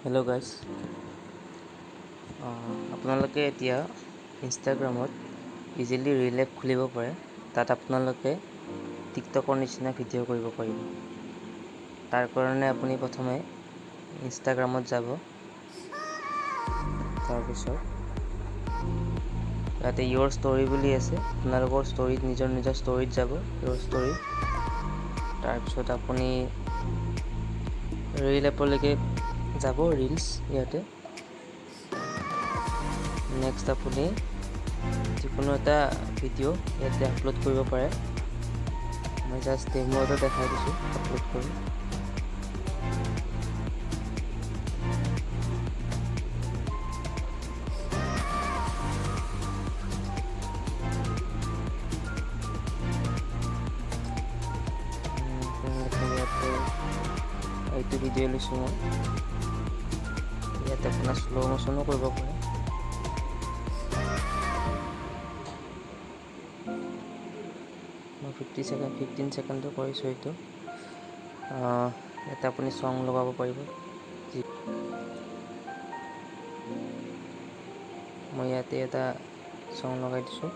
Hello' guys, আপোনালোকে এতিয়া ইনষ্টাগ্ৰামত ইজিলি ৰিল এপ খুলিব পাৰে। তাত আপোনালোকে টিকটকৰ নিচিনা ভিডিঅ' কৰিব পাৰিব। তাৰ কাৰণে আপুনি প্ৰথমে ইনষ্টাগ্ৰামত যাব। তাৰপিছত ইয়াতে ইয়ৰ ষ্টৰি বুলি আছে, আপোনালোকৰ ষ্টৰিত নিজৰ ষ্টৰিত যাব, ইয়ৰ ষ্টৰি। তাৰপিছত আপুনি ৰিল এপলৈকে যাব, ৰিলছ ইয়াতে। নেক্সট আপুনি যিকোনো এটা ভিডিঅ' ইয়াতে আপলোড কৰিব পাৰে। মই জাষ্ট ডেমো এটা দেখাই দিছোঁ আপলোড কৰি। ইয়াতে এইটো ভিডিঅ' লৈছোঁ মই। ইয়াতে আপোনাৰ শ্ল' মোশ্যনো কৰিব পাৰে। মই 15 ছেকেণ্ডটো কৰিছোঁ এইটো। ইয়াতে আপুনি চং লগাব পাৰিব। মই ইয়াতে এটা চং লগাই দিছোঁ।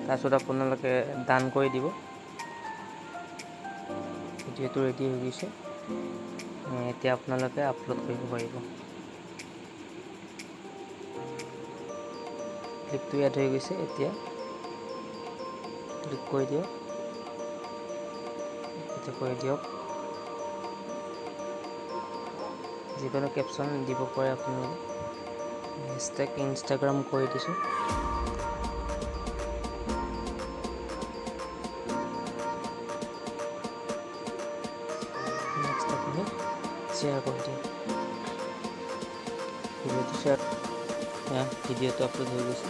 তাৰপিছত আপোনালোকে ডান কৰি দিব। ভিডিঅ'টো ৰেডি হৈ গৈছে। এতিয়া আপোনালোকে আপলোড কৰিব পাৰিব। ক্লিপটো এড হৈ গৈছে। এতিয়া ক্লিক কৰি দিয়ক। এতিয়া কৰি দিয়ক। যিকোনো কেপশ্যন দিব পাৰে আপোনালোকে। হেছটেগ ইনষ্টাগ্ৰাম কৰি দিছোঁ। নেক্সট আপুনি শ্বেয়াৰ কৰি দিয়ক। ভিডিঅ'টো শ্বেয়াৰ, ভিডিঅ'টো আপলোড হৈ গৈছে।